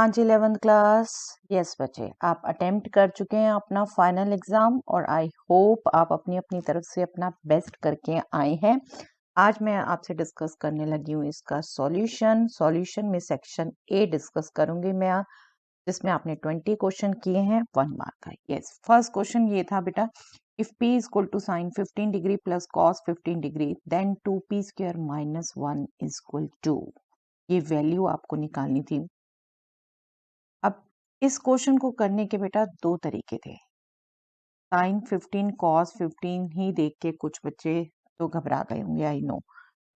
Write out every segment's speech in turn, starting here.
हाँ जी 11th class. Yes बच्चे, आप अटेम्प्ट कर चुके हैं अपना फाइनल एग्जाम और आई होप आप अपनी अपनी तरफ से अपना बेस्ट करके आए हैं। आज मैं आपसे डिस्कस करने लगी हूँ इसका सॉल्यूशन में सेक्शन ए डिस्कस करूंगी मैं, जिसमें आपने 20 क्वेश्चन किए हैं 1 मार्क का। यस, फर्स्ट क्वेश्चन ये था बेटा, if p is equal to sine 15 degree plus cos 15 degree then 2p square minus 1 is equal to, ये वैल्यू आपको निकालनी थी। अब इस क्वेश्चन को करने के बेटा दो तरीके थे। साइन 15 कॉस 15 ही देख के कुछ बच्चे तो घबरा गए होंगे, आई नो,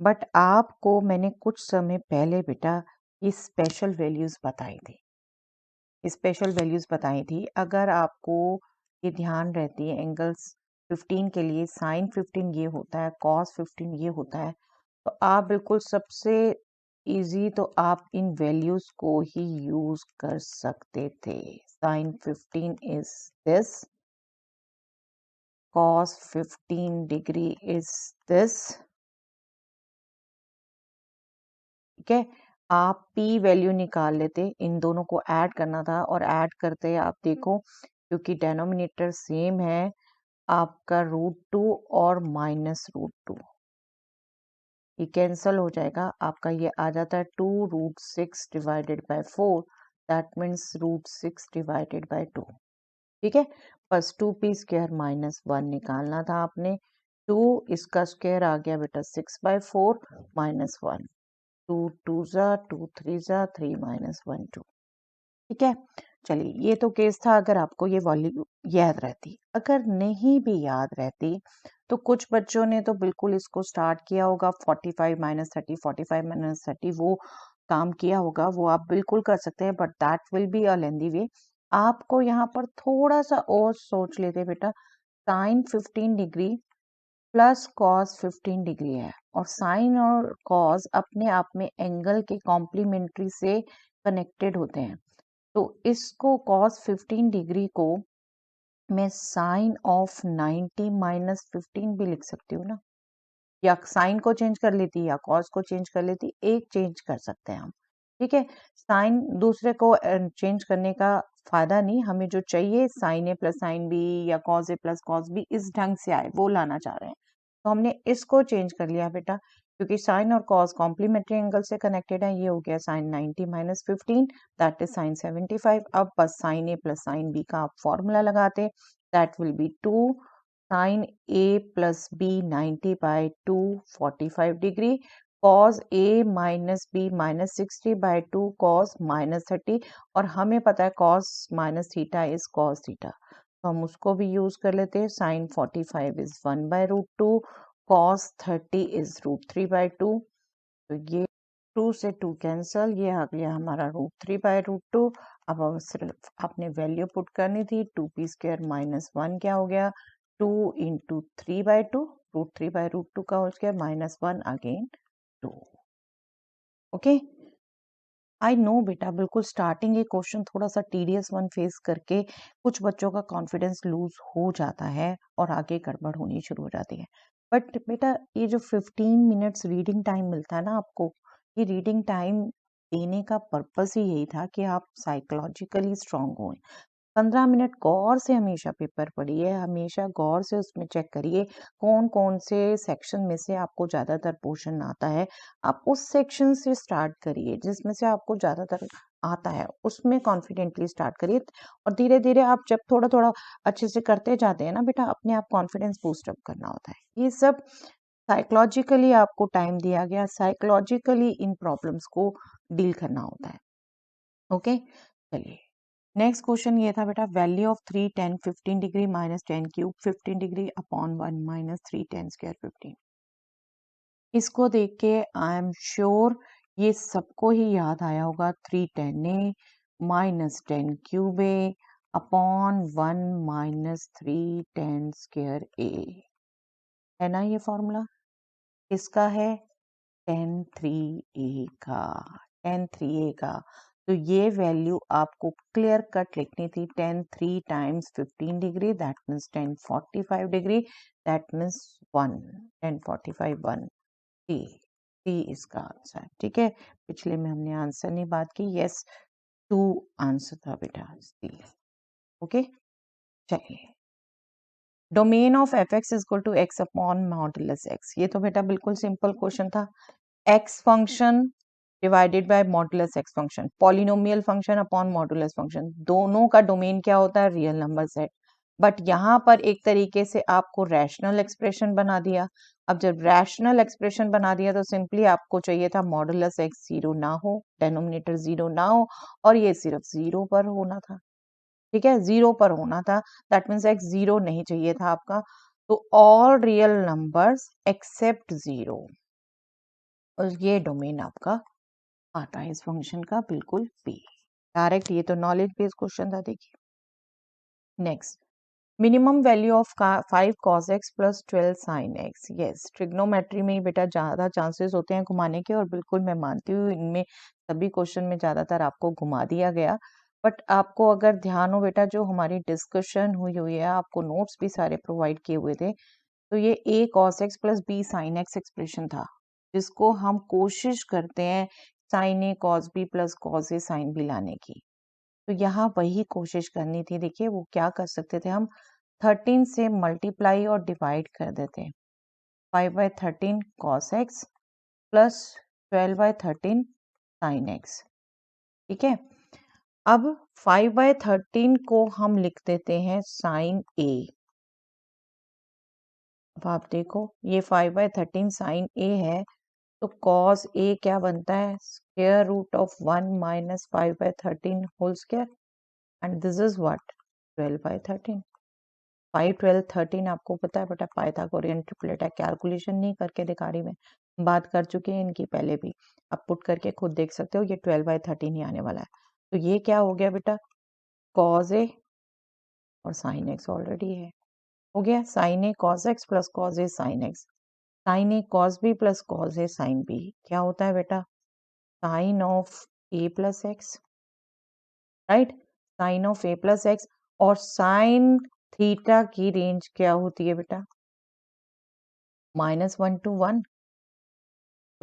बट आपको मैंने कुछ समय पहले बेटा ये स्पेशल वैल्यूज बताई थी। स्पेशल वैल्यूज बताई थी, अगर आपको ये ध्यान रहती है एंगल्स 15 के लिए साइन 15 ये होता है, कॉस 15 ये होता है, तो आप बिल्कुल सबसे इजी तो आप इन वैल्यूज को ही यूज कर सकते थे। Sine 15 is this, cos 15 degree is this, ठीक है। आप p वैल्यू निकाल लेते, इन दोनों को ऐड करना था और ऐड करते आप देखो क्योंकि डेनोमिनेटर सेम है आपका √2 और -√2, ये कैंसल हो जाएगा, आपका ये आ जाता है 2√6 divided by 4, that means √6 divided by 2, ठीक है। बस 2p स्क्वायर माइनस 1 निकालना था आपने। 2 इसका स्क्वायर आ गया बेटा 6/4 माइनस 1, 2 2 जा 2 3 जा 3 माइनस 1 2, ठीक है। चलिए, ये तो केस था अगर आपको ये वैल्यू याद रहती। अगर नहीं भी याद रहती तो कुछ बच्चों ने तो बिल्कुल इसको स्टार्ट किया होगा 45 माइनस 30, 45 माइनस 30 वो काम किया होगा, वो आप बिल्कुल कर सकते हैं, but that will be a lengthy way. आपको यहाँ पर थोड़ा सा और सोच लेते बेटा, sine 15 degree plus cos 15 degree है और साइन और कॉस अपने आप में एंगल के कॉम्प्लीमेंट्री से कनेक्टेड होते हैं, तो इसको cos 15 डिग्री को मैं साइन ऑफ 90 माइनस 15 भी लिख सकती हूँ ना, या साइन को चेंज कर लेती या कॉस को चेंज कर लेती, एक चेंज कर सकते हैं हम, ठीक है। साइन दूसरे को चेंज करने का फायदा नहीं, हमें जो चाहिए sign A plus sine B या cos A plus cos B इस ढंग से आए, वो लाना चाह रहे हैं, तो हमने इसको चेंज कर लिया बेटा, क्योंकि साइन और कॉस कॉम्प्लीमेंट्री एंगल से कनेक्टेड है। ये हो गया sine 90 minus 15, that is sine 75। अब बस sine A plus sine B का आप फॉर्मूला लगाते, that will be 2 sine A plus B 90 by 2 45 डिग्री, cos A minus B minus 60 by 2 cos minus 30, और हमें पता है cos minus theta is cos theta, तो हम उसको भी यूज कर लेते हैं। साइन 45 इज 1/√2, कॉस 30 इज √3/2, तो ये 2 से 2 कैंसल, ये आ गया हमारा √3/√2। अब हम सिर्फ आपने वैल्यू पुट करनी थी, 2p स्क्वायर माइनस 1 क्या हो गया 2 इंटू 3/2, √3/√2 का whole square minus 1 again 2, okay. I know बेटा, बिल्कुल स्टार्टिंग ये क्वेश्चन थोड़ा सा टीडियस वन फेस करके कुछ बच्चों का कॉन्फिडेंस लूज हो जाता है और आगे गड़बड़ होनी शुरू हो जाती है, बट बेटा ये जो 15 मिनट्स रीडिंग टाइम मिलता है ना आपको, ये रीडिंग टाइम देने का पर्पस ही यही था कि आप साइकोलॉजिकली स्ट्रांग हों। 15 मिनट गौर से हमेशा पेपर पढ़िए, हमेशा गौर से उसमें चेक करिए कौन कौन से सेक्शन में से आपको ज़्यादातर पोर्शन आता है, आप उस सेक्शन से स्टार्ट करिए जिसमें से आपको ज़्यादातर आता है, उसमें कॉन्फिडेंटली स्टार्ट करिए, और धीरे धीरे आप जब थोड़ा थोड़ा अच्छे से करते जाते हैं ना बेटा, अपने आप कॉन्फिडेंस बूस्ट अप करना होता है। ये सब साइकोलॉजिकली आपको टाइम दिया गया, साइकोलॉजिकली इन प्रॉब्लम्स को डील करना होता है, ओके। चलिए, नेक्स्ट क्वेश्चन ये था बेटा, value of 3 10 15 degree minus 10 cube 15 degree upon 1 minus 3 10 square 15। इसको देख के आई एम श्योर ये सबको ही याद आया होगा, 3 10 ए माइनस 10 क्यूब ए अपॉन 1 माइनस 3 10 स्क्वायर ए, है ना ये फॉर्मूला, इसका है 10 3 ए का, 10 3 ए का, तो ये वैल्यू आपको क्लियर कट लिखनी थी, 10 3 times 15 degree that means 10 45 degree, that means 1 10 45 1 सी, सी इसका आंसर, ठीक है। पिछले में हमने आंसर नहीं बात की, यस 2 आंसर था बेटा सी। ओके चलिए, domain of f x is equal to x upon modulus x, ये तो बेटा बिल्कुल सिंपल क्वेश्चन था। X function divided by modulus x function, polynomial function upon modulus function, दोनों का डोमेन क्या होता है, रियल नंबर सेट। बट यहाँ पर एक तरीके से आपको रैशनल एक्सप्रेशन बना दिया। अब जब रैशनल एक्सप्रेशन बना दिया तो सिंपली आपको चाहिए था मॉडुलस एक्स जीरो ना हो, डेनोमिनेटर जीरो ना हो, और ये सिर्फ जीरो पर होना था। ठीक है, जीरो पर होना था, दैट मीन्स एक्स जीरो नहीं चाहिए था आपका। तो all real numbers except zero, और ये डोमेन आपका आता है इस फंक्शन का बिल्कुल पी डायरेक्ट। ये तो नॉलेज बेस्ड क्वेश्चन था। देखिए next, minimum value of 5 cos x plus 12 sin x। Yes, trigonometry में ही बेटा ज्यादा चांसेस होते हैं घुमाने के, और बिल्कुल मैं मानती हूँ इनमें सभी क्वेश्चन में ज्यादातर आपको घुमा दिया गया। बट आपको अगर ध्यान हो बेटा, जो हमारी डिस्कशन हुई हुई है, आपको नोट्स भी सारे प्रोवाइड किए हुए थे, तो ये a cos x plus b sin x expression था, जिसको हम कोशिश करते हैं sin a cos b plus cos a sin b लाने की। तो यहाँ वही कोशिश करनी थी। देखिए वो क्या कर सकते थे हम, 13 से मल्टीप्लाई और डिवाइड कर देते हैं, 5/13 cos x plus 12/13 sin x। ठीक है, अब 5/13 को हम लिख देते हैं sin a। अब आप देखो ये 5/13 sin a है, तो cos a क्या बनता है, square root of 1 minus 5/13 whole square, and this is what 12/13। 5 12 13 आपको पता है बेटा पाइथागोरियन ट्रिपलेट है, कैलकुलेशन नहीं करके दिखा रही मैं, बात कर चुके हैं इनकी पहले भी, आप पुट करके खुद देख सकते हो, ये 12/13 ही आने वाला है। तो ये क्या हो गया बेटा, cos a और sin x ऑलरेडी है, हो गया sin a cos x plus cos a sin x, sin a cos b plus cos a sin b क्या होता है बेटा, sin of a plus x, right, sin of a plus x। और sin theta की range क्या होती है बेटा, -1 to 1।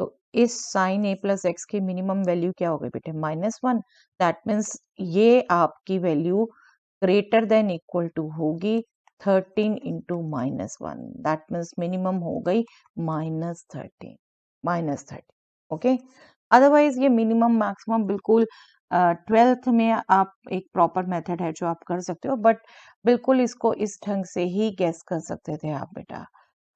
तो इस sin a प्लस एक्स की मिनिमम वैल्यू क्या हो गई बेटे, -1। दैट मीन्स ये आपकी value greater than equal to होगी 13 इंटू -1, दैट मीन्स मिनिमम हो गई -13। ओके, अदरवाइज ये मिनिमम मैक्सिमम बिल्कुल 12th में आप एक प्रॉपर मेथड है जो आप कर सकते हो, बट बिल्कुल इसको इस ढंग से ही गेस कर सकते थे आप बेटा।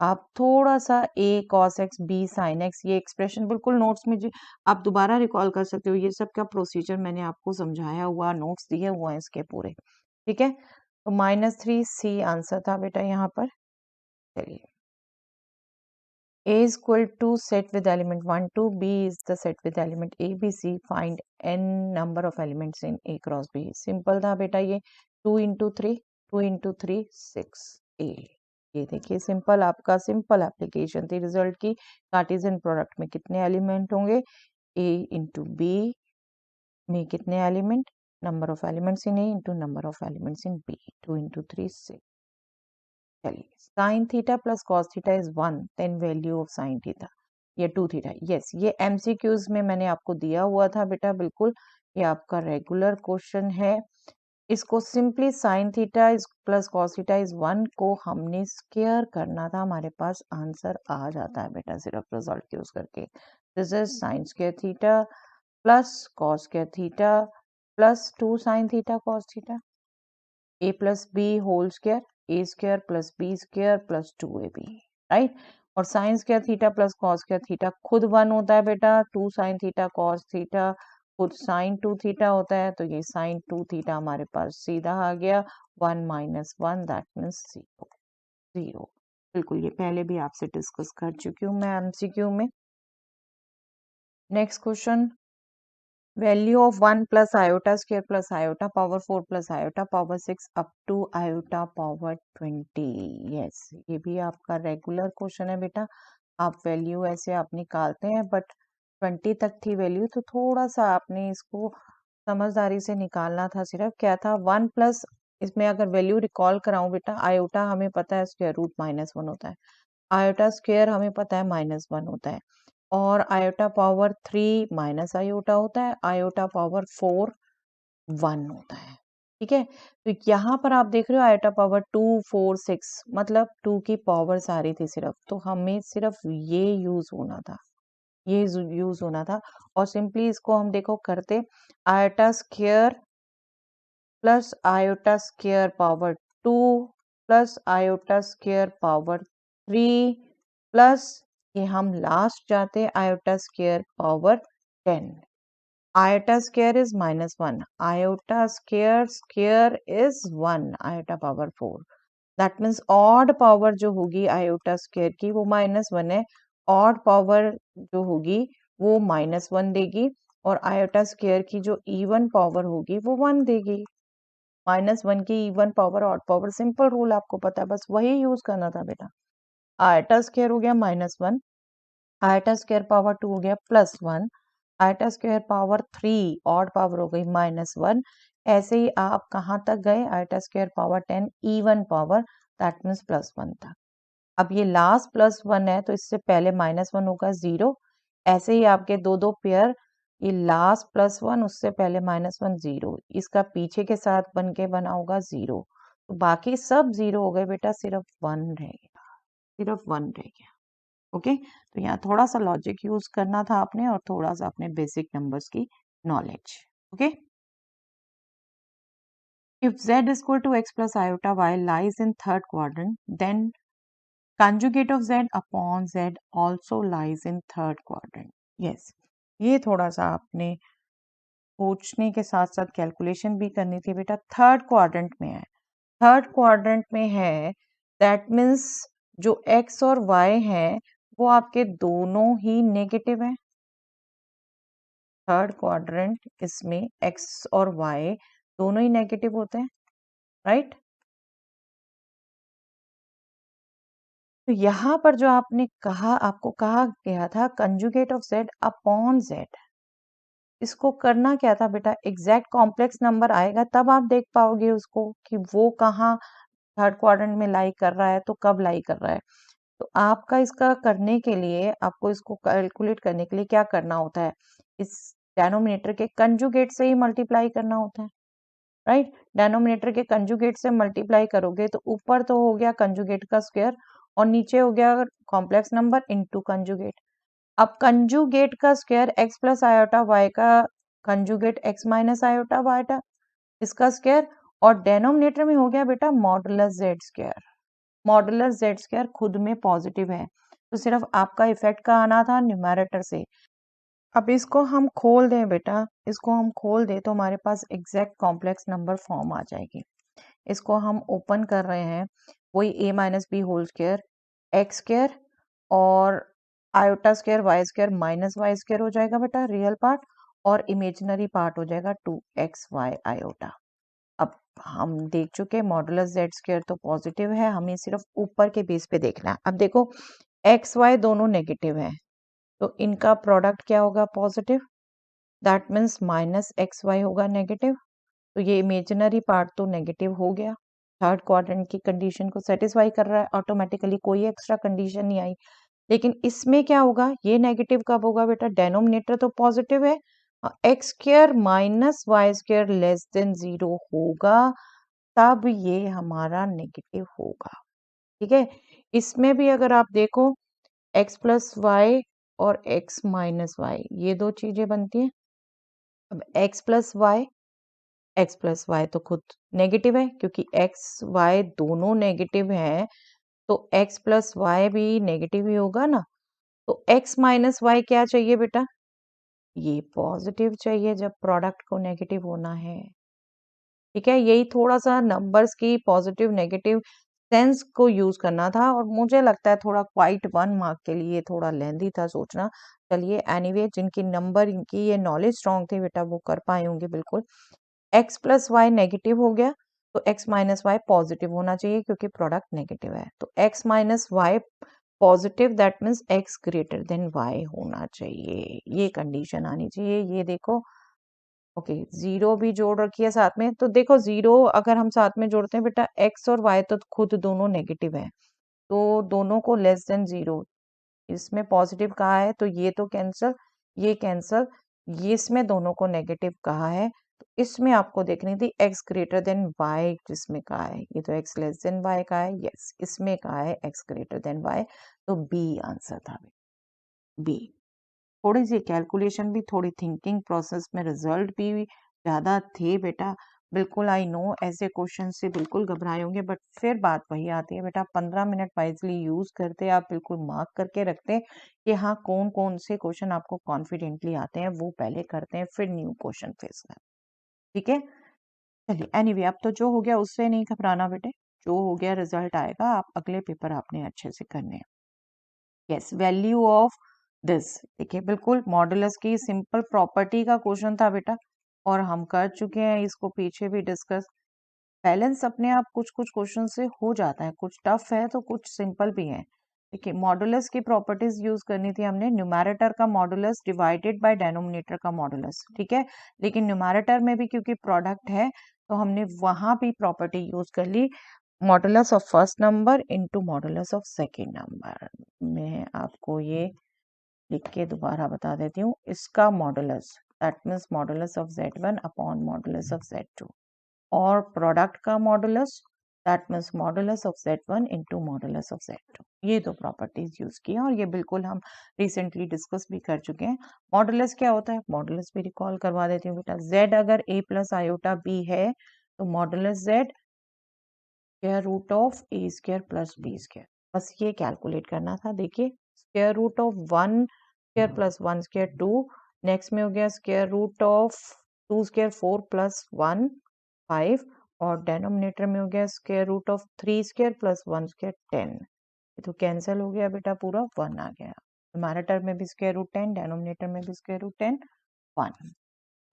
आप थोड़ा सा a cos x b sin x, ये एक्सप्रेशन बिल्कुल नोट्स में जो आप दोबारा रिकॉल कर सकते हो, ये सब का प्रोसीजर मैंने आपको समझाया हुआ, नोट्स दिए हुए हैं इसके पूरे। ठीक है, तो -3c आंसर था बेटा यहाँ पर। चलिए, a is equal to set with element 1 2, b is the set with element a b c, find n number of elements in a cross b। Simple था बेटा ये, 2 into 3 2 into 3 6 a। ये देखिए सिंपल, आपका सिंपल एप्लीकेशन थी result की। Cartesian product में कितने एलिमेंट होंगे, a इंटू बी में कितने element, number of elements in a into number of elements in b, 2 into 3 6। चलिए, sine theta plus cos theta is 1, then value of sine theta, ये 2 theta. Yes, ये MCQs में मैंने आपको दिया हुआ था बेटा, बिल्कुल ये आपका रेगुलर क्वेश्चन है। इसको simply sine theta is plus cos theta is 1 को हमने स्क्वायर करना था, हमारे पास आंसर आ जाता है बेटा सिर्फ रिजल्ट यूज करके। This is sine square theta plus cos square theta plus 2 sine theta cos theta, a plus B whole square, A square plus B square plus 2ab, right. और sine square theta plus cos square theta खुद 1 होता है बेटा, 2 sine theta cos theta खुद sine 2 theta होता है, तो ये साइन 2 थीटा हमारे पास सीधा आ गया 1 माइनस 1, दैट मीन्स 0। बिल्कुल, ये पहले भी आपसे डिस्कस कर चुकी हूँ मैं एमसीक्यू में। Next question, value of 1 plus iota square plus iota power 4 plus iota power 6 up to iota power 20। Yes, ये भी आपका रेगुलर क्वेश्चन है बेटा। आप वैल्यू ऐसे आप निकालते हैं, बट 20 तक थी वैल्यू, तो थोड़ा सा आपने इसको समझदारी से निकालना था। सिर्फ क्या था 1 प्लस, इसमें अगर वैल्यू रिकॉल कराऊं बेटा, आयोटा हमें पता है स्क्वायर रूट -1 होता है, आयोटा स्क्वायर हमें पता है -1 होता है, और आयोटा पावर 3 माइनस आयोटा होता है, आयोटा पावर 4 1 होता है। ठीक है, तो यहाँ पर आप देख रहे हो आयोटा पावर 2 4 6 मतलब 2 की पावर्स आ रही थी सिर्फ, तो हमें सिर्फ ये यूज होना था, ये यूज होना था। और सिंपली इसको हम देखो करते, iota square plus iota square power 2 plus iota square power 3 plus ये हम लास्ट जाते iota square power 10। iota square is -1, iota square is 1, iota power 4। That means odd power जो होगी आयोटा स्क्वायर की वो -1 है, ऑड पावर जो होगी वो -1 देगी, और आयोटा स्क्वायर की जो इवन पावर होगी वो 1 देगी। -1 की even power odd power, simple rule आपको पता है, बस वही यूज करना था बेटा। आयोटा स्क्वायर हो गया -1, आयोटा स्क्वायर पावर 2 हो गया +1, iota square power 3 odd power हो गई -1। ऐसे ही आप कहाँ तक गए, iota square power 10 even power, that means +1 तक। अब ये लास्ट +1 है तो इससे पहले -1 होगा 0। ऐसे ही आपके दो दो पेयर, ये लास्ट +1 उससे पहले -1 0, इसका पीछे के साथ बन के बना होगा 0, तो बाकी सब 0 हो गए बेटा, सिर्फ 1 रह गया, सिर्फ 1 रह गया। ओके, तो यहाँ थोड़ा सा लॉजिक यूज करना था आपने, और थोड़ा सा अपने बेसिक नंबर्स की knowledge. Okay, if z is equal to x plus iota y lies in third quadrant, then conjugate of z upon z also lies in third quadrant। yes, ये थोड़ा सा आपने पूछने के साथ साथ कैलकुलेशन भी करनी थी बेटा। थर्ड क्वाड्रेंट में है, थर्ड क्वाड्रेंट में है, दैट मीन्स जो x और y है वो आपके दोनों ही नेगेटिव है। थर्ड क्वाड्रेंट इसमें x और y दोनों ही नेगेटिव होते हैं, राइट। तो यहाँ पर जो आपने कहा, आपको कहा गया था conjugate of z upon z, इसको करना क्या था बेटा, एग्जैक्ट कॉम्प्लेक्स नंबर आएगा तब आप देख पाओगे उसको कि वो कहाँ थर्ड क्वाड्रेंट में लाई कर रहा है, तो कब लाई कर रहा है। तो आपका इसका करने के लिए, आपको इसको कैलकुलेट करने के लिए क्या करना होता है, इस डेनोमिनेटर के कंजुगेट से ही मल्टीप्लाई करना होता है, राइट। डेनोमिनेटर के कंजुगेट से मल्टीप्लाई करोगे तो ऊपर तो हो गया कंजुगेट का स्क्वायर, और नीचे हो गया कॉम्प्लेक्स नंबर इनटू कंजुगेट। अब कंजुगेट का square x plus iota y का conjugate x minus iota y इसका स्क्वायर, और डेनोमिनेटर में हो गया बेटा modulus z square. Modulus z square खुद में पॉजिटिव है, तो सिर्फ आपका इफेक्ट का आना था न्यूमैरेटर से। अब इसको हम खोल दें बेटा, इसको हम खोल दें तो हमारे पास एग्जैक्ट कॉम्प्लेक्स नंबर फॉर्म आ जाएगी। इसको हम ओपन कर रहे हैं, वही a minus B whole square X square और iota square Y square minus Y square हो जाएगा बेटा रियल पार्ट, और इमेजिनरी पार्ट हो जाएगा 2xy आयोटा। अब हम देख चुके मॉडुलस z स्क्वायर तो पॉजिटिव है, हमें सिर्फ ऊपर के बेस पे देखना है। अब देखो एक्स वाई दोनों नेगेटिव हैं, तो इनका प्रोडक्ट क्या होगा, positive, that means minus x y होगा नेगेटिव, तो ये इमेजिनरी पार्ट तो नेगेटिव हो गया, थर्ड क्वाड्रेंट की कंडीशन को सेटिस्फाई कर रहा है ऑटोमेटिकली, कोई एक्स्ट्रा कंडीशन नहीं आई। लेकिन इसमें क्या होगा, ये नेगेटिव कब होगा बेटा, डेनोमिनेटर तो पॉजिटिव है, x square minus Y square less than 0 होगा, तब ये हमारा नेगेटिव होगा। ठीक है, इसमें भी अगर आप देखो x प्लस वाई और x माइनस वाई, ये दो चीजें बनती हैं। अब x प्लस वाई तो खुद नेगेटिव है, क्योंकि x y दोनों नेगेटिव हैं, तो x प्लस वाई भी नेगेटिव ही होगा ना। तो x माइनस वाई क्या चाहिए बेटा, ये पॉजिटिव चाहिए जब प्रोडक्ट को नेगेटिव होना है। ठीक है, यही थोड़ा सा नंबर्स की पॉजिटिव नेगेटिव सेंस को यूज करना था, और मुझे लगता है थोड़ा क्वाइट 1 मार्क के लिए थोड़ा लेंदी था सोचना। चलिए एनीवे, जिनकी नंबर इनकी ये नॉलेज स्ट्रॉन्ग थी बेटा वो कर पाए होंगे बिल्कुल। x प्लस वाई नेगेटिव हो गया, तो x माइनस वाई पॉजिटिव होना चाहिए क्योंकि प्रोडक्ट नेगेटिव है, तो x minus y positive, that means x greater than y होना चाहिए, ये कंडीशन आनी चाहिए। ये देखो, ओके, जीरो भी जोड़ रखी है साथ में, तो देखो जीरो अगर हम साथ में जोड़ते हैं बेटा, x और y तो खुद दोनों नेगेटिव है, तो दोनों को लेस देन 0, इसमें पॉजिटिव कहा है तो ये तो कैंसल, ये कैंसल, ये इसमें दोनों को नेगेटिव कहा है, तो इसमें आपको देखनी थी x ग्रेटर देन y, जिसमें कहा है ये तो x लेस देन y का है, यस इसमें कहा है x ग्रेटर देन y, तो बी आंसर था बी। थोड़ी सी कैलकुलेशन भी, थोड़ी थिंकिंग प्रोसेस में रिजल्ट भी ज्यादा थे बेटा। बिल्कुल आई नो ऐसे क्वेश्चन से बिल्कुल घबराए होंगे, बट फिर बात वही आती है बेटा, 15 मिनट वाइजली यूज करते आप, बिल्कुल मार्क करके रखते कि हाँ कौन कौन से क्वेश्चन आपको कॉन्फिडेंटली आते हैं, वो पहले करते हैं, फिर न्यू क्वेश्चन फेस करते हैं। ठीक है, चलिए एनीवे अब तो जो हो गया उससे नहीं घबराना बेटे, जो हो गया रिजल्ट आएगा, आप अगले पेपर आपने अच्छे से करने हैं। यस, वैल्यू ऑफ दिस, देखिए बिल्कुल मॉडुलस की सिंपल प्रॉपर्टी का क्वेश्चन था बेटा, और हम कर चुके हैं इसको पीछे भी डिस्कस। बैलेंस अपने आप कुछ कुछ क्वेश्चन से हो जाता है, कुछ टफ है तो कुछ सिंपल भी है। देखिए मॉडुलस की प्रॉपर्टीज यूज करनी थी हमने, न्यूमैरेटर का मॉडुलस डिवाइडेड बाय डेनोमिनेटर का मॉडुलस, ठीक है, लेकिन न्यूमैरेटर में भी क्योंकि प्रोडक्ट है तो हमने वहां भी प्रॉपर्टी यूज कर ली, modulus of first number into modulus of second number. मैं आपको ये लिख के दोबारा बता देती हूँ, इसका modulus that means modulus of z1 upon modulus of z2, और प्रोडक्ट का modulus that means modulus of z1 into modulus of z2। ये दो प्रॉपर्टीज यूज की हैं और ये बिल्कुल हम रिसेंटली डिस्कस भी कर चुके हैं। मॉडुलस क्या होता है, मॉडुलस भी रिकॉल करवा देती हूँ बेटा, z अगर a प्लस आयोटा b है तो modulus z square root of A square plus B square, बस ये कैलकुलेट करना था। देखिए square root of 1 square plus 1 square 2, next में हो गया square root of 2 square 4 plus 1 5, और डेनोमिनेटर में हो गया square root of 3 square plus 1 square 10। ये तो कैंसिल हो गया बेटा, पूरा 1 आ गया। न्यूमैरेटर में भी स्क्वायर रूट 10, डेनोमिनेटर में भी स्क्वायर रूट 10, 1।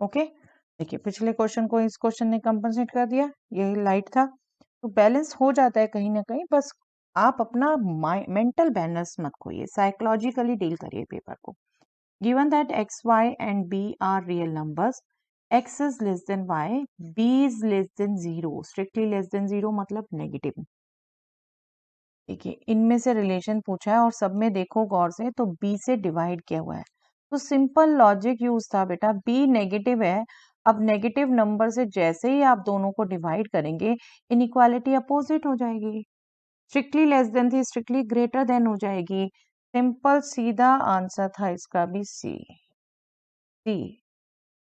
ओके, देखिए पिछले क्वेश्चन को इस क्वेश्चन ने कंपनसेट कर दिया, यही लाइट था, तो बैलेंस हो जाता है कहीं ना कहीं, बस आप अपना मेंटल बैलेंस मत खोइए, साइकोलॉजिकली डील करिए पेपर को। Given that x y and B are real numbers, x is less than y, b is less than 0, strictly less than 0 मतलब नेगेटिव। देखिए इनमें से रिलेशन पूछा है और सब में देखो गौर से तो b से डिवाइड किया हुआ है, तो सिंपल लॉजिक यूज था बेटा, b नेगेटिव है, अब नेगेटिव नंबर से जैसे ही आप दोनों को डिवाइड करेंगे इनइक्वालिटी अपोजिट हो जाएगी, स्ट्रिक्टली लेस देन थी स्ट्रिक्टली ग्रेटर देन हो जाएगी, सिंपल सीधा आंसर था इसका भी सी।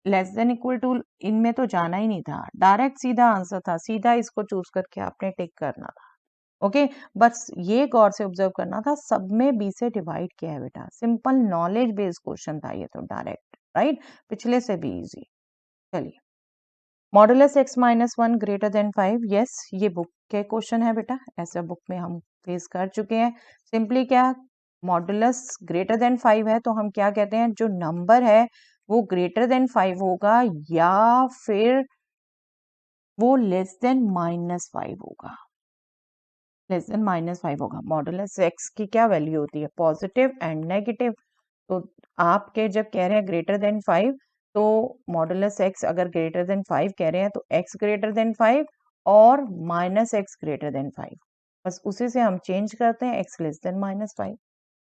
लेस देन इक्वल टू इनमें तो जाना ही नहीं था, डायरेक्ट सीधा आंसर था, सीधा इसको चूज करके आपने टिक करना था। ओके, बस ये गौर से ऑब्जर्व करना था, सब में बी से डिवाइड किया है बेटा, सिंपल नॉलेज बेस्ड क्वेश्चन था ये तो डायरेक्ट, राइट, पिछले से भी इजी। चलिए modulus x minus 1 greater than 5, yes ये बुक के क्वेश्चन है बेटा, ऐसा बुक में हम फेस कर चुके हैं। सिंपली क्या, मॉडुलस ग्रेटर देन 5 है तो हम क्या कहते हैं, जो नंबर है वो ग्रेटर देन 5 होगा या फिर वो लेस देन -5 होगा, लेस देन -5 होगा। मॉडुलस x की क्या वैल्यू होती है, पॉजिटिव एंड नेगेटिव, तो आपके जब कह रहे हैं ग्रेटर देन 5 तो मॉडुलस x अगर ग्रेटर देन 5 कह रहे हैं तो x ग्रेटर देन 5 और -x ग्रेटर देन 5, बस उसी से हम चेंज करते हैं x लेस देन -5।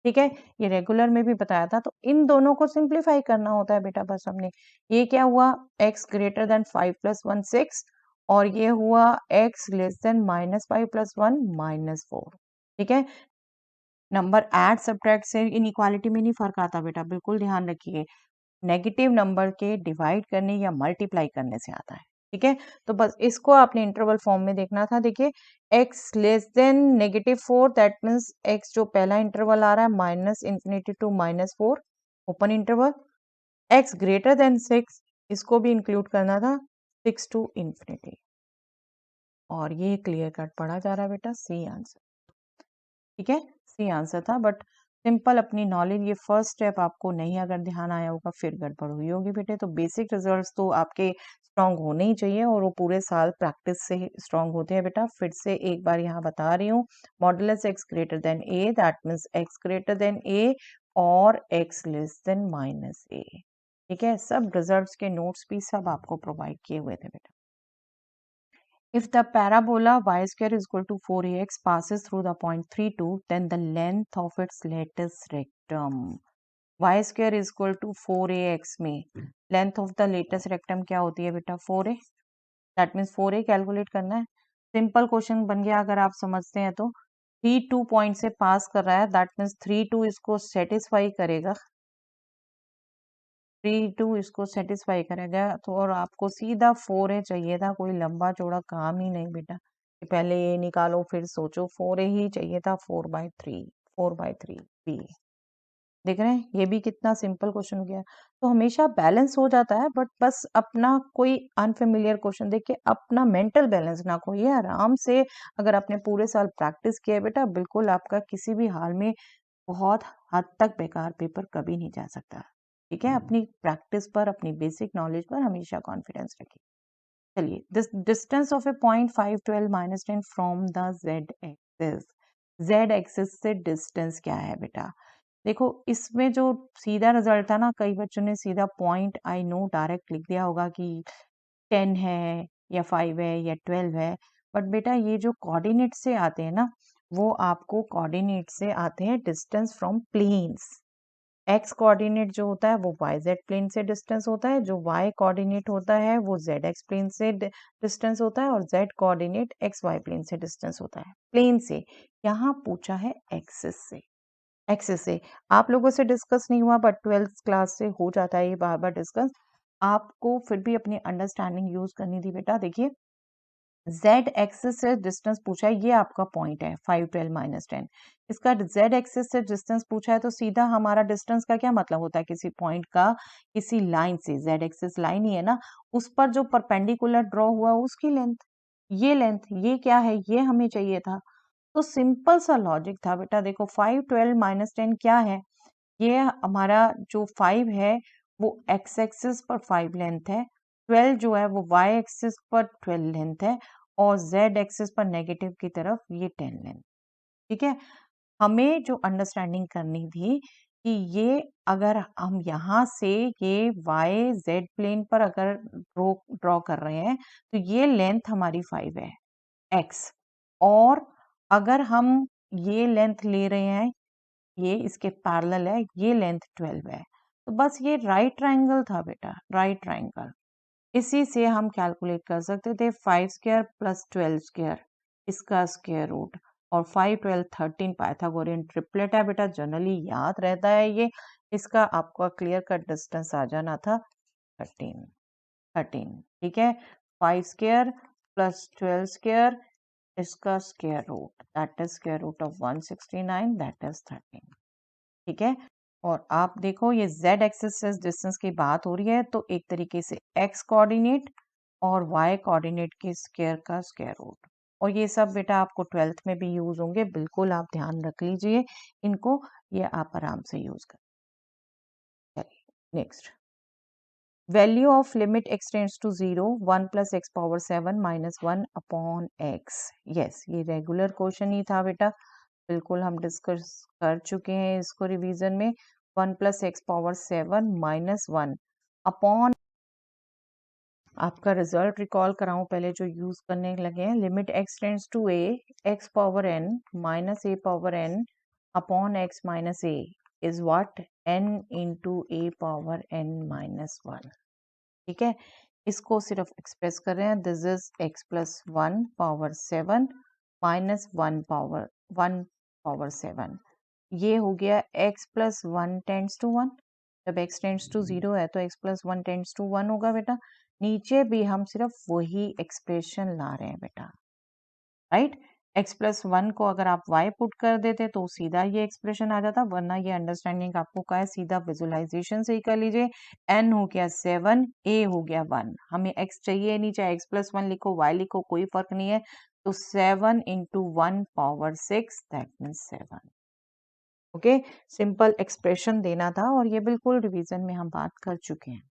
ठीक है, ये रेगुलर में भी बताया था, तो इन दोनों को सिंप्लीफाई करना होता है बेटा, बस हमने ये क्या हुआ x ग्रेटर देन 5 प्लस 1 6, और ये हुआ x लेस देन -5 प्लस 1 -4। ठीक है, नंबर ऐड सब्ट्रैक्ट से इनइक्वालिटी में नहीं फर्क आता बेटा, बिल्कुल ध्यान रखिए, नेगेटिव नंबर के डिवाइड करने या मल्टीप्लाई करने से आता है। ठीक है, तो बस इसको आपने इंटरवल फॉर्म में देखना था। देखिए x less than -4 that means x जो पहला इंटरवल आ रहा है minus infinity to -4 open interval, x greater than 6 इसको भी इंक्लूड करना था 6 टू इंफिनिटी, और ये क्लियर कट पढ़ा जा रहा है बेटा, सी आंसर। ठीक है, सी आंसर था, बट सिंपल अपनी नॉलेज, ये फर्स्ट स्टेप आपको नहीं अगर ध्यान आया होगा फिर गड़बड़ हुई होगी बेटे, तो बेसिक रिजल्ट्स तो आपके स्ट्रांग होने ही चाहिए और वो पूरे साल प्रैक्टिस से स्ट्रांग होते हैं बेटा। फिर से एक बार यहाँ बता रही हूँ, modulus x greater then a that means x greater then a और x लेस देन -a। ठीक है, सब रिजल्ट्स के नोट्स भी सब आपको प्रोवाइड किए हुए थे बेटा। If the parabola y square is equal to 4ax passes through the point 3, 2, then the length of its lattice rectum. Y square is equal to 4ax में length of the latus rectum क्या होती है बेटा 4a, that means 4a calculate करना है। Simple question बन गया अगर आप समझते हैं तो। 3 2 पॉइंट से पास कर रहा है, दैट मीन्स 3 2 इसको सेटिस्फाई करेगा, 3 2 इसको सेटिस्फाई करेगा। तो और आपको सीधा 4a चाहिए था, कोई लंबा चौड़ा काम ही नहीं बेटा कि पहले ये निकालो फिर सोचो, 4a ही चाहिए था, 4/3, 4/3 बी। देख रहे हैं ये भी कितना सिंपल क्वेश्चन हो गया। तो हमेशा बैलेंस हो जाता है, बट बस अपना कोई अनफेमिलियर क्वेश्चन देख के अपना मेंटल बैलेंस ना खोइए। आराम से अगर आपने पूरे साल प्रैक्टिस किया है बेटा, बिल्कुल आपका किसी भी हाल में बहुत हद तक बेकार पेपर कभी नहीं जा सकता। ठीक है, अपनी प्रैक्टिस पर, अपनी बेसिक नॉलेज पर हमेशा कॉन्फिडेंस रखिए। चलिए, this distance of A point 512 -10 from the Z axis. Z axis से डिस्टेंस क्या है बेटा? देखो इसमें जो सीधा रिजल्ट था ना, कई बच्चों ने सीधा पॉइंट आई नो डायरेक्ट लिख दिया होगा कि 10 है या 5 है या 12 है। बट बेटा ये जो कोऑर्डिनेट से आते हैं ना, वो आपको कोऑर्डिनेट से आते हैं distance from planes. X coordinate जो होता है वो वाई जेड प्लेन से डिस्टेंस होता है, जो वाई कोऑर्डिनेट होता है वो जेड एक्स प्लेन से डिस्टेंस होता है, और z coordinate x y plane से डिस्टेंस होता है, प्लेन से। यहाँ पूछा है एक्सिस से। एक्सेस से आप लोगों से डिस्कस नहीं हुआ, बट 12th क्लास से हो जाता है ये बार बार डिस्कस। आपको फिर भी अपनी अंडरस्टैंडिंग यूज करनी थी बेटा। देखिए z एक्सिस से डिस्टेंस पूछा है, ये आपका पॉइंट है 512 -10। इसका z एक्सिस से डिस्टेंस पूछा है, तो सीधा हमारा डिस्टेंस का क्या मतलब होता है? किसी पॉइंट का किसी लाइन से, z एक्सिस लाइन ही है ना, उस पर जो परपेंडिकुलर ड्रॉ हुआ उसकी लेंथ। ये लेंथ, ये क्या है, ये हमें चाहिए था। तो सिंपल सा लॉजिक था बेटा। देखो 512 -10 क्या है? ये हमारा जो 5 है वो x एक्सिस पर 5 लेंथ है, 12 जो है वो y एक्सिस पर 12 लेंथ है, और z एक्सिस पर नेगेटिव की तरफ ये 10 लेंथ। ठीक है, हमें जो अंडरस्टैंडिंग करनी थी कि ये अगर हम यहाँ से ये y z प्लेन पर अगर ड्रॉ कर रहे हैं, तो ये लेंथ हमारी 5 है x, और अगर हम ये लेंथ ले रहे हैं, ये इसके पैरेलल है, ये लेंथ 12 है। तो बस ये राइट ट्रायंगल था बेटा, राइट ट्रायंगल। इसी से हम कैलकुलेट कर सकते थे 5 स्क्वायर प्लस 12 स्क्वायर, इसका स्क्वायर रूट, और 5 12 13 पाइथागोरियन ट्रिपलेट है बेटा, जनरली याद रहता है ये। इसका आपका क्लियर कट डिस्टेंस आ जाना था 13, 13। ठीक है, 5 स्क्वायर प्लस 12 स्क्वायर, इसका square root, that is square root of 169, that is 13। ठीक है, और आप देखो ये z एक्सिस से डिस्टेंस की बात हो रही है, तो एक तरीके से x कोऑर्डिनेट और y कोऑर्डिनेट के स्क्वायर का स्क्वायर रूट, और ये सब बेटा आपको 12th में भी यूज होंगे, बिल्कुल आप ध्यान रख लीजिए इनको, ये आप आराम से यूज कर। Next, value of limit x tends to 0 1 + x पावर 7 - 1 अपॉन x। यस, ये रेगुलर क्वेश्चन ही था बेटा, बिल्कुल हम डिस्कस कर चुके हैं इसको रिवीजन में। 1 + x पावर 7 - 1 अपॉन, आपका रिजल्ट रिकॉल कराऊं पहले जो यूज करने लगे हैं, limit x tends to a x पावर n - a power n upon x - a is what, n into a power n - 1। ठीक है, इसको सिर्फ एक्सप्रेस कर रहे हैं, this is x + 1 power 7 - 1 power 7। ये हो गया x + 1 टेंड्स टू 1। जब x टेंड्स टू 0 है तो x + 1 टेंड्स टू 1 होगा बेटा। नीचे भी हम सिर्फ वही एक्सप्रेशन ला रहे हैं बेटा, राइट। x + 1 को अगर आप y पुट कर देते तो सीधा ये एक्सप्रेशन आ जाता, वरना ये अंडरस्टैंडिंग आपको का है, सीधा विजुअलाइजेशन से ही कर लीजिए। n हो गया 7, a हो गया 1, हमें x चाहिए नहीं, चाहे x + 1 लिखो y लिखो कोई फर्क नहीं है। तो 7 × 1 power 6, that means 7। Okay, simple expression देना था, और ये बिल्कुल रिवीजन में हम बात कर चुके हैं।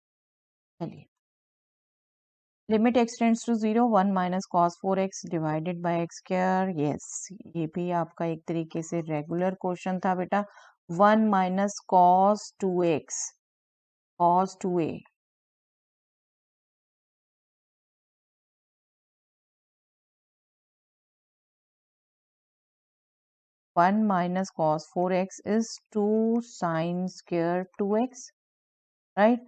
चलिए, limit x tends to 0 1 - cos 4x divided by x square. Yes, ये भी आपका एक तरीके से रेगुलर क्वेश्चन था बेटा। 1 - cos 2x, cos 2a, 1 minus cos 4x is 2 sin square 2x, right.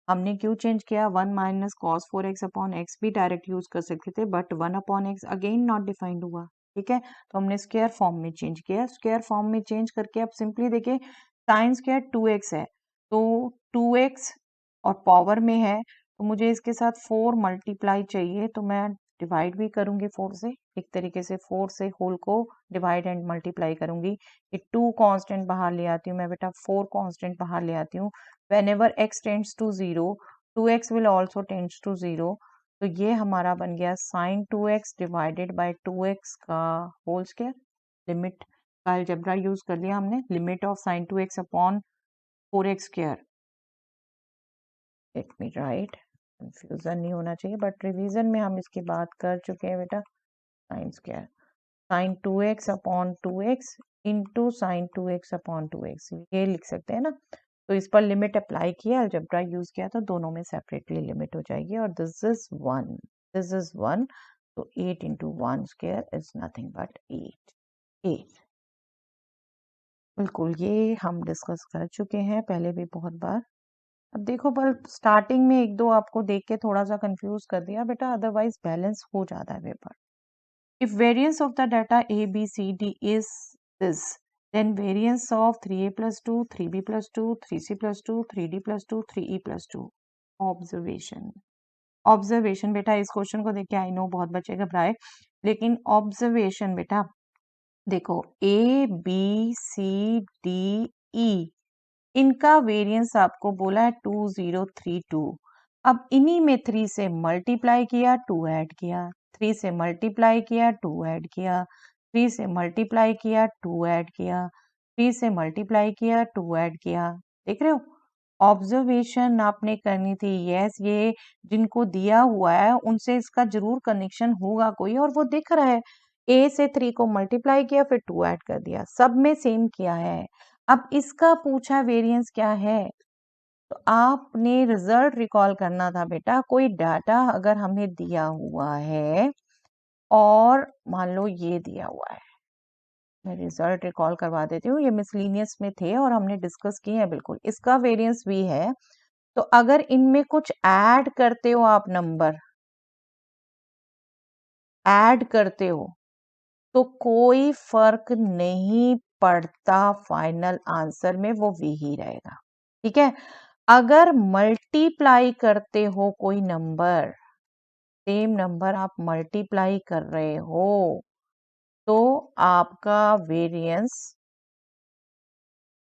हमने क्यों चेंज किया? 1 minus cos 4x upon x भी डायरेक्ट यूज कर सकते थे, but 1 upon x again not defined हुआ, ठीक है। तो हमने स्क्वायर फॉर्म में चेंज किया। स्क्वायर फॉर्म में चेंज करके अब सिंपली देखिए साइन स्क्वायर 2x है, तो 2x और पावर में है, तो मुझे इसके साथ 4 मल्टीप्लाई चाहिए, तो मैं डिवाइड भी करूंगी 4 से, एक तरीके से 4 से होल को डिवाइड एंड मल्टीप्लाई करूंगी। ये 2 कांस्टेंट बाहर ले आती हूँ मैं बेटा, 4 कांस्टेंट बाहर ले आती हूँ। whenever x tends to 0, 2x will also tends to 0, तो ये हमारा बन गया sin 2x divided by 2x का होल स्क्वायर। लिमिट का अलजेब्रा यूज कर लिया हमने, limit of sin 2x upon 4x square. Let me right, confusion नहीं होना चाहिए, बट रिवीजन में हम इसकी बात कर चुके हैं बेटा। sin square sin 2x upon 2x into sine 2x upon 2x, ये लिख सकते हैं ना। तो इस पर लिमिट अप्लाई किया, अलजेब्रा यूज किया, तो दोनों में सेपरेटली लिमिट हो जाएगी, और दिस इज 1, दिस इज 1, तो 8 into 1 square is nothing but 8। बिल्कुल, ये हम डिस्कस कर चुके हैं पहले भी बहुत बार। अब देखो, बल स्टार्टिंग में एक दो आपको देख के थोड़ा सा कंफ्यूज कर दिया बेटा, अदरवाइज बैलेंस हो जाता है paper. If variance of the data A, B, C, D is this, then variance of 3A plus 2, 3B plus 2, 3C plus 2, 3D plus 2, 3E plus 2. Observation. Observation बेटा, इस क्वेश्चन को देख के आई नो बहुत बच्चे घबराए, लेकिन ऑब्जर्वेशन बेटा देखो, A, B, C, D, E, इनका वेरिएंस आपको बोला है 2032। अब इन्हीं में 3 से मल्टीप्लाई किया, 2 ऐड किया, 3 से मल्टीप्लाई किया, 2 ऐड किया, 3 से मल्टीप्लाई किया, 2 ऐड किया, 3 से मल्टीप्लाई किया, 2 ऐड किया। देख रहे हो, ऑब्जर्वेशन आपने करनी थी। यस, ये जिनको दिया हुआ है उनसे इसका जरूर कनेक्शन होगा कोई, और वो दिख रहा है। ए से 3 को मल्टीप्लाई किया, फिर 2 ऐड कर दिया, सब में सेम किया है। अब इसका पूछा वेरिएंस क्या है, तो आपने रिजल्ट रिकॉल करना था बेटा। कोई डाटा अगर हमें दिया हुआ है और मान लो ये दिया हुआ है, मैं रिजल्ट रिकॉल करवा देती हूँ, ये मिसलीनियस में थे और हमने डिस्कस किए हैं, बिल्कुल इसका वेरिएंस भी है। तो अगर इनमें कुछ ऐड करते हो आप, नंबर ऐड करते हो, तो कोई फर्क नहीं पड़ता, फाइनल आंसर में वो भी ही रहेगा, ठीक है। अगर मल्टीप्लाई करते हो कोई नंबर, सेम नंबर आप मल्टीप्लाई कर रहे हो, तो आपका variance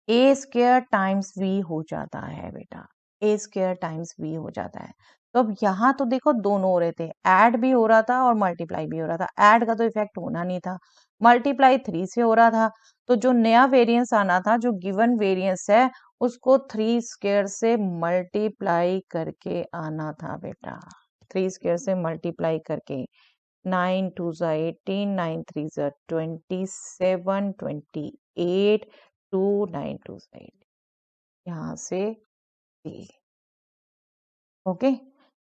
A square times V हो जाता है बेटा, ए स्क्वायर टाइम्स वी हो जाता है। तो अब यहाँ तो देखो दोनों हो रहे थे, ऐड भी हो रहा था और मल्टीप्लाई भी हो रहा था। ऐड का तो इफेक्ट होना नहीं था, मल्टीप्लाई 3 से हो रहा था, तो जो नया वेरिएंस आना था, जो गिवन वेरिएंस है, उसको 3 स्क्वायर से मल्टीप्लाई करके आना था बेटा, 3 स्क्वायर से मल्टीप्लाई करके। 9 2 ज़ा 18, 9 3 ज़ा 27, 28, 2 9 2 ज़ा 8, यहाँ से ए। ओके,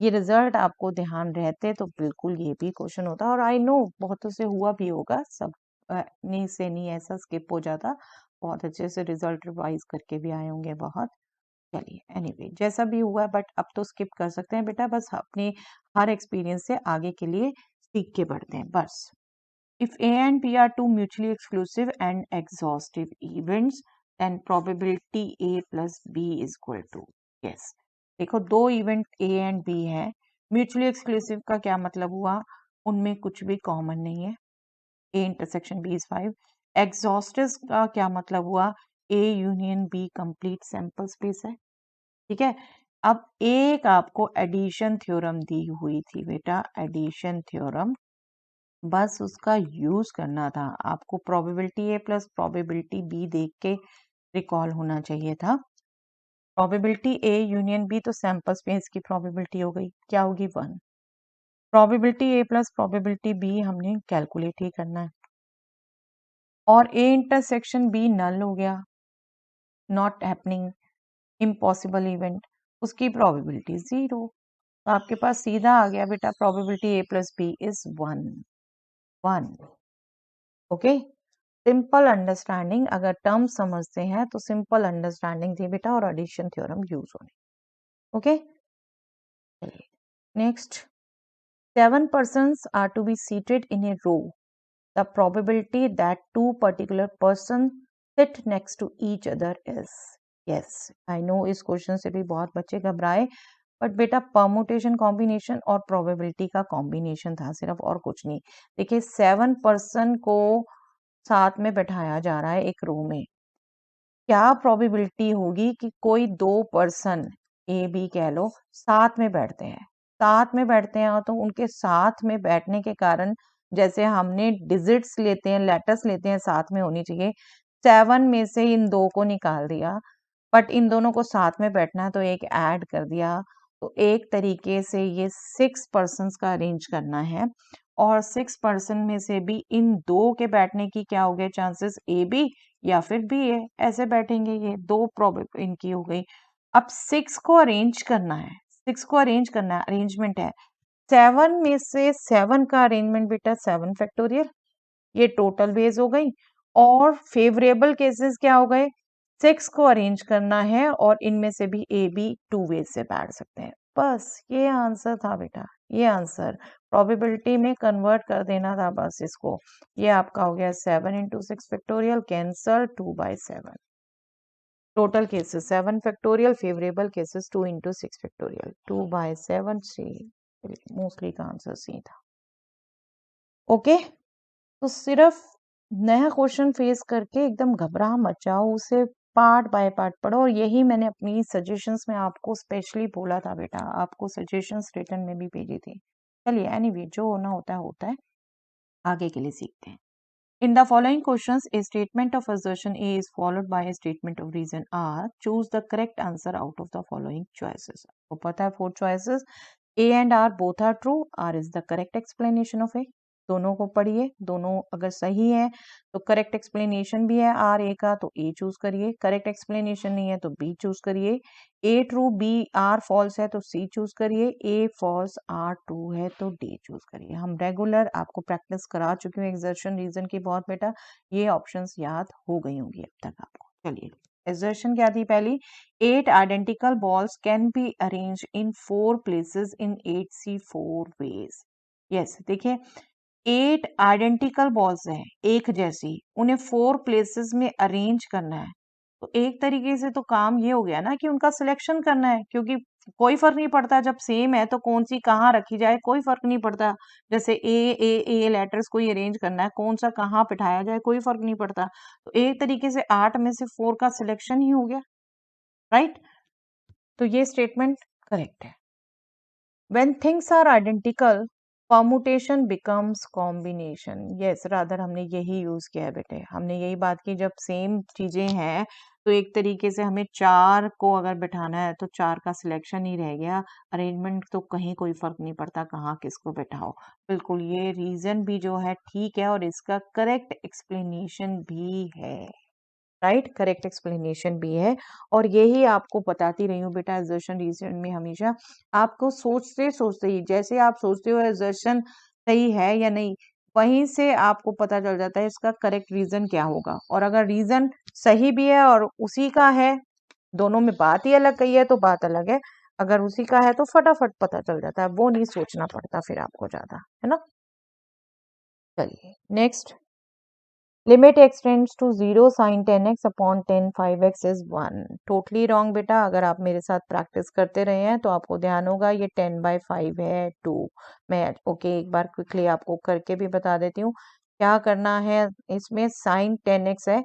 ये रिजल्ट आपको ध्यान रहते तो बिल्कुल ये भी क्वेश्चन होता, और आई नो बहुतों से हुआ भी होगा, सब नहीं से नहीं ऐसा स्किप हो जाता, बहुत अच्छे से रिजल्ट रिवाइज करके भी आए होंगे बहुत। चलिए एनीवे जैसा भी हुआ, बट अब तो स्किप कर सकते हैं बेटा, बस अपने हर एक्सपीरियंस से आगे के लिए सीख के बढ़ते हैं बस। If A and B are two mutually exclusive and exhaustive events, then probability A plus B is equal to, yes। देखो, दो इवेंट A एंड B है, म्यूचुअली एक्सक्लूसिव का क्या मतलब हुआ, उनमें कुछ भी कॉमन नहीं है, A intersection B is 5। Exhaustive का क्या मतलब हुआ, A union B complete sample space है, ठीक है। अब एक आपको एडिशन थ्योरम दी हुई थी बेटा, एडिशन थ्योरम, बस उसका यूज करना था आपको। Probability A plus probability B देख के रिकॉल होना चाहिए था। प्रोबेबिलिटी ए यूनियन बी, तो सैंपल स्पेस की प्रोबेबिलिटी हो गई, क्या होगी 1। Probability A plus probability B हमने कैलकुलेट ही करना है, और ए इंटरसेक्शन बी नल हो गया, नॉट हैपनिंग, इम्पॉसिबल इवेंट, उसकी प्रोबेबिलिटी 0। तो आपके पास सीधा आ गया बेटा, probability A plus B is 1 1। Okay, simple understanding, अगर टर्म समझते हैं तो सिंपल अंडरस्टैंडिंग थी बेटा और एडिशन थ्योरम यूज होने। Okay, next, 7 persons are to be seated in a row. The probability that 2 particular persons sit next to each other is, yes, I know इस question से भी बहुत बच्चे घबराए, बट बेटा परमुटेशन कॉम्बिनेशन और probability का कॉम्बिनेशन था सिर्फ, और कुछ नहीं। देखिए 7 पर्सन को साथ में बैठाया जा रहा है एक रो में, क्या प्रोबेबिलिटी होगी कि कोई 2 पर्सन ए बी कह लो साथ में बैठते हैं, साथ में बैठते हैं, तो उनके साथ में बैठने के कारण जैसे हमने डिजिट्स लेते हैं, लेटर्स लेते हैं, साथ में होनी चाहिए। 7 में से इन 2 को निकाल दिया, बट इन दोनों को साथ में बैठना है तो एक ऐड कर दिया, तो एक तरीके से ये 6 पर्सन्स का अरेंज करना है, और 6 पर्सन में से भी इन 2 के बैठने की क्या हो गए चांसेस, ए बी या फिर बी ए, ऐसे बैठेंगे, ये 2 प्रोबेब इनकी हो गई। अब 6 को अरेंज करना है, 6 को अरेंज करना है, अरेंजमेंट है। 7 में से 7 का अरेंजमेंट बेटा 7 फैक्टोरियल, ये टोटल बेस हो गई, और फेवरेबल केसेस क्या हो गए, 6 को अरेंज करना है और इनमें से भी ए बी 2 वेज से बैठ सकते हैं। बस ये आंसर था बेटा, ये आंसर प्रोबेबिलिटी में कन्वर्ट कर देना था बस इसको। ये आपका हो गया 7 into 6 factorial, cancel 2/7, total cases 7 factorial, favourable cases 2 into 6 factorial, 2/7 सी, मोस्टली का आंसर सी था। ओके, तो सिर्फ नया क्वेश्चन फेस करके एकदम घबरा मत जाओ, उसे पार्ट बाय पार्ट पढ़ो, और यही मैंने अपनी सजेशंस में आपको स्पेशली बोला था बेटा, आपको सजेशंस रिटर्न में भी भेजी थी। चलिए एनीवे, जो होना होता है, आगे के लिए सीखते हैं। In the following questions, a statement of assertion A is followed by a statement of reason R. Choose the correct answer out of the following choices. आपको पता है 4 choices, A and R both are true. R is the correct explanation of A. दोनों को पढ़िए, दोनों अगर सही है तो करेक्ट एक्सप्लेनेशन भी है आर ए का, तो ए चूज करिए, करेक्ट एक्सप्लेनेशन नहीं है तो बी चूज करिए, ए ट्रू बी आर फॉल्स है तो सी चूज करिए, ए फॉल्स आर ट्रू है तो डी चूज करिए। हम रेगुलर आपको प्रैक्टिस करा चुके हैं एक्सर्शन रीजन की बहुत बेटा, ये ऑप्शंस याद हो गई होंगी अब तक आपको। चलिए एक्सर्शन क्या थी पहली, 8 identical balls can be arrange in 4 places in 8C4 ways. Yes, देखिए 8 आइडेंटिकल बॉल्स हैं एक जैसी, उन्हें 4 प्लेसेस में अरेंज करना है, तो एक तरीके से तो काम ये हो गया ना कि उनका सिलेक्शन करना है, क्योंकि कोई फर्क नहीं पड़ता जब सेम है तो कौन सी कहाँ रखी जाए, कोई फर्क नहीं पड़ता। जैसे ए लेटर्स कोई अरेंज करना है, कौन सा कहाँ बिठाया जाए, कोई फर्क नहीं पड़ता। तो एक तरीके से 8 में से 4 का सिलेक्शन ही हो गया, राइट? तो ये स्टेटमेंट करेक्ट है। When things are identical, permutation becomes combination. Yes, rather हमने यही यूज किया है बेटे, हमने यही बात की, जब सेम चीजें हैं तो एक तरीके से हमें 4 को अगर बिठाना है तो 4 का सिलेक्शन ही रह गया, अरेंजमेंट तो कहीं कोई फर्क नहीं पड़ता कहाँ किसको बिठाओ। बिल्कुल, ये रीजन भी जो है ठीक है और इसका करेक्ट एक्सप्लेनेशन भी है, राइट, करेक्ट एक्सप्लेनेशन भी है, और यही आपको बताती रही हूँ बेटा, एजर्शन रीजन में हमेशा आपको सोचते सोचते ही, जैसे आप सोचते हो एजर्शन सही है या नहीं, वहीं से आपको पता चल जाता है इसका करेक्ट रीजन क्या होगा, और अगर रीजन सही भी है और उसी का है, दोनों में बात ही अलग कही है तो बात अलग है, अगर उसी का है तो फटाफट पता चल जाता है, वो नहीं सोचना पड़ता फिर आपको ज्यादा, है ना। चलिए next, limit x tends to 0 sin 10x upon 10 5x is 1। Totally wrong बेटा, अगर आप मेरे साथ प्रैक्टिस करते रहे हैं तो आपको ध्यान होगा ये 10/5 है 2। मैं ओके एक बार क्विकली आपको करके भी बता देती हूँ क्या करना है। इसमें sin 10x है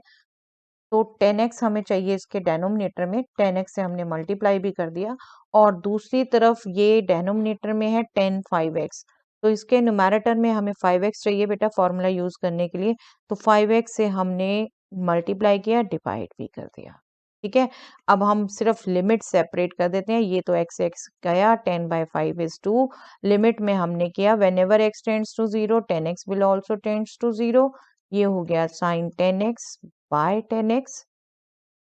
तो 10x हमें चाहिए इसके डेनोमिनेटर में, 10x से हमने मल्टीप्लाई भी कर दिया, और दूसरी तरफ ये डेनोमिनेटर में है 10 5x, तो इसके न्यूमैरेटर में हमें 5x चाहिए बेटा फॉर्मूला यूज करने के लिए, तो 5x से हमने मल्टीप्लाई किया, डिवाइड भी कर दिया, ठीक है। अब हम सिर्फ लिमिट सेपरेट कर देते हैं, ये तो x गया, 10/5 इज 2, लिमिट में हमने किया whenever x tends to 0 10x will also tends to 0, ये हो गया sin 10x बाय 10x,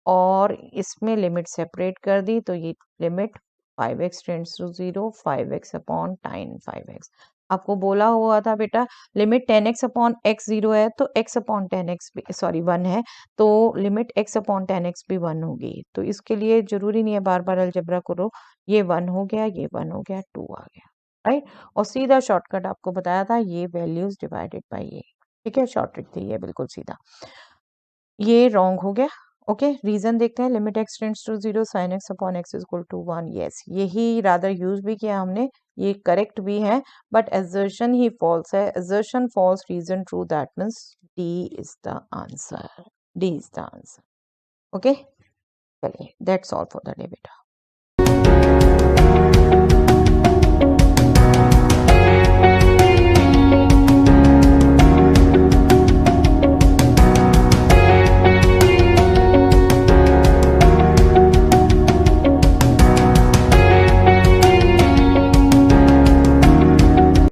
और इसमें लिमिट सेपरेट कर दी तो ये limit 5x tends to 0 5x upon 10 5x, आपको बोला हुआ था बेटा लिमिट 10x अपॉन x 0 है तो x अपॉन 10x भी सॉरी 1 है, तो लिमिट x अपॉन 10x भी 1 होगी। तो इसके लिए जरूरी नहीं है बार बार अलजेब्रा करो, ये 1 हो गया, ये 1 हो गया, 2 आ गया, राइट। और सीधा शॉर्टकट आपको बताया था ये वैल्यूज डिवाइडेड बाय ये, ठीक है, शॉर्ट ट्रिक थी ये बिल्कुल सीधा। ये रॉन्ग हो गया। ओके, रीजन देखते हैं। Limit x tends to 0 sin x upon x is equal to 1, yes यही रादर यूज भी किया हमने, ये करेक्ट भी है, बट assertion ही फॉल्स है। assertion false, reason true, that means D is the answer, D is the answer। Okay, चलिए that's all for the day बेटा।